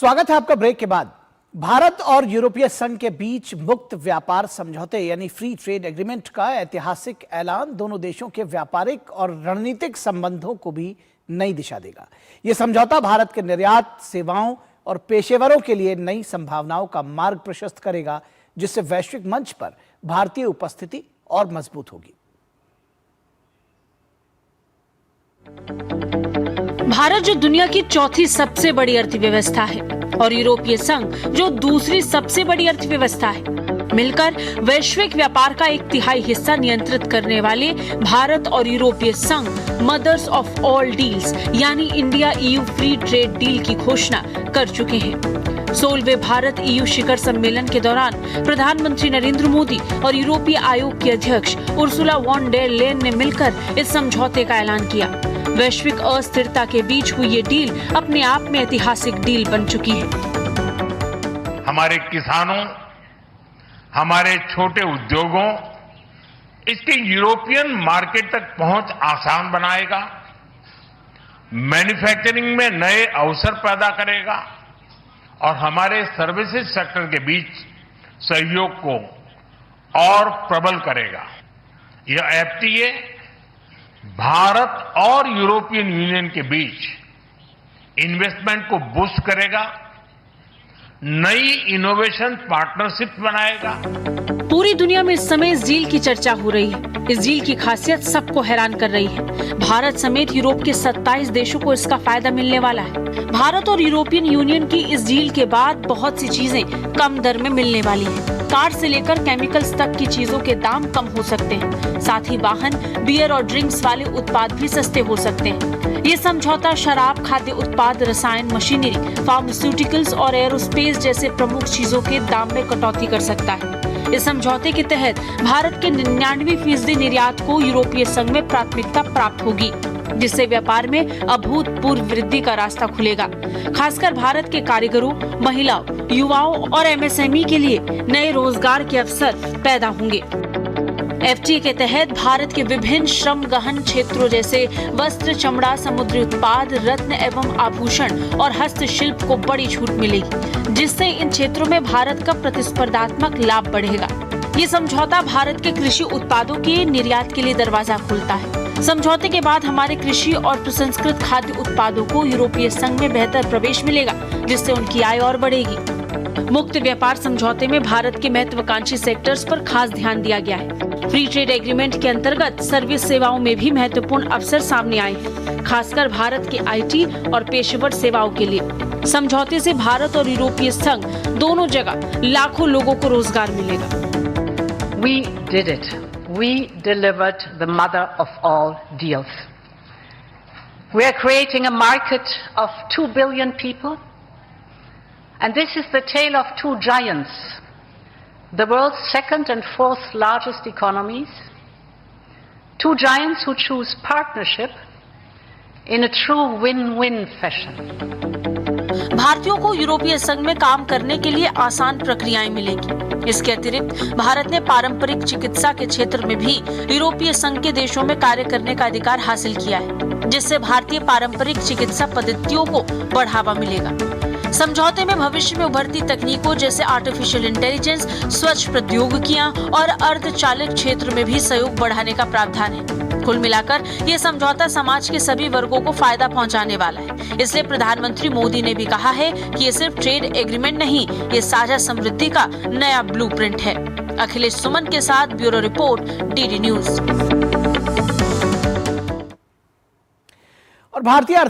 स्वागत है आपका ब्रेक के बाद। भारत और यूरोपीय संघ के बीच मुक्त व्यापार समझौते यानी फ्री ट्रेड एग्रीमेंट का ऐतिहासिक ऐलान दोनों देशों के व्यापारिक और रणनीतिक संबंधों को भी नई दिशा देगा। यह समझौता भारत के निर्यात, सेवाओं और पेशेवरों के लिए नई संभावनाओं का मार्ग प्रशस्त करेगा, जिससे वैश्विक मंच पर भारतीय उपस्थिति और मजबूत होगी। भारत जो दुनिया की चौथी सबसे बड़ी अर्थव्यवस्था है और यूरोपीय संघ जो दूसरी सबसे बड़ी अर्थव्यवस्था है, मिलकर वैश्विक व्यापार का 1/3 हिस्सा नियंत्रित करने वाले भारत और यूरोपीय संघ मदर्स ऑफ ऑल डील्स यानी India EU free trade deal की घोषणा कर चुके हैं। 16वें भारत EU शिखर सम्मेलन के दौरान प्रधानमंत्री नरेंद्र मोदी और यूरोपीय आयोग की अध्यक्ष उर्सुला वॉन डेर लेयन ने मिलकर इस समझौते का ऐलान किया। वैश्विक अस्थिरता के बीच हुई ये डील अपने आप में ऐतिहासिक डील बन चुकी है। हमारे किसानों, हमारे छोटे उद्योगों, इसके यूरोपियन मार्केट तक पहुंच आसान बनाएगा, मैन्युफैक्चरिंग में नए अवसर पैदा करेगा और हमारे सर्विसेज सेक्टर के बीच सहयोग को और प्रबल करेगा। यह FTA भारत और यूरोपियन यूनियन के बीच इन्वेस्टमेंट को बूस्ट करेगा, नई इनोवेशन पार्टनरशिप बनाएगा। पूरी दुनिया में इस समय इस डील की चर्चा हो रही है। इस डील की खासियत सबको हैरान कर रही है। भारत समेत यूरोप के 27 देशों को इसका फायदा मिलने वाला है। भारत और यूरोपियन यूनियन की इस डील के बाद बहुत सी चीजें कम दर में मिलने वाली हैं। कार से लेकर केमिकल्स तक की चीजों के दाम कम हो सकते हैं। साथ ही वाहन, बियर और ड्रिंक्स वाले उत्पाद भी सस्ते हो सकते हैं। ये समझौता शराब, खाद्य उत्पाद, रसायन, मशीनरी, फार्मास्यूटिकल्स और एरोस्पेस जैसे प्रमुख चीजों के दाम में कटौती कर सकता है। इस समझौते के तहत भारत के 99% निर्यात को यूरोपीय संघ में प्राथमिकता प्राप्त होगी, जिससे व्यापार में अभूतपूर्व वृद्धि का रास्ता खुलेगा। खासकर भारत के कारीगरों, महिलाओं, युवाओं और MSME के लिए नए रोजगार के अवसर पैदा होंगे। FTA के तहत भारत के विभिन्न श्रम गहन क्षेत्रों जैसे वस्त्र, चमड़ा, समुद्री उत्पाद, रत्न एवं आभूषण और हस्तशिल्प को बड़ी छूट मिलेगी, जिससे इन क्षेत्रों में भारत का प्रतिस्पर्धात्मक लाभ बढ़ेगा। ये समझौता भारत के कृषि उत्पादों के निर्यात के लिए दरवाजा खोलता है। समझौते के बाद हमारे कृषि और प्रसंस्कृत खाद्य उत्पादों को यूरोपीय संघ में बेहतर प्रवेश मिलेगा, जिससे उनकी आय और बढ़ेगी। मुक्त व्यापार समझौते में भारत के महत्वाकांक्षी सेक्टर्स पर खास ध्यान दिया गया है। फ्री ट्रेड एग्रीमेंट के अंतर्गत सर्विस सेवाओं में भी महत्वपूर्ण अवसर सामने आए हैं, खासकर भारत के IT और पेशेवर सेवाओं के लिए। समझौते से भारत और यूरोपीय संघ दोनों जगह लाखों लोगों को रोजगार मिलेगा। We did it. We delivered the mother of all deals. We are creating a market of 2 billion people, and this is the tale of two giants, the world's second and fourth largest economies, two giants who choose partnership in a true win-win fashion. भारतीयों को यूरोपीय संघ में काम करने के लिए आसान प्रक्रियाएं मिलेंगी। इसके अतिरिक्त भारत ने पारंपरिक चिकित्सा के क्षेत्र में भी यूरोपीय संघ के देशों में कार्य करने का अधिकार हासिल किया है, जिससे भारतीय पारंपरिक चिकित्सा पद्धतियों को बढ़ावा मिलेगा। समझौते में भविष्य में उभरती तकनीकों जैसे आर्टिफिशियल इंटेलिजेंस, स्वच्छ प्रौद्योगिकियां और अर्धचालित क्षेत्र में भी सहयोग बढ़ाने का प्रावधान है। कुल मिलाकर ये समझौता समाज के सभी वर्गों को फायदा पहुंचाने वाला है। इसलिए प्रधानमंत्री मोदी ने भी कहा है कि ये सिर्फ ट्रेड एग्रीमेंट नहीं, ये साझा समृद्धि का नया ब्लूप्रिंट है। अखिलेश सुमन के साथ ब्यूरो रिपोर्ट, DD न्यूज। और भारतीय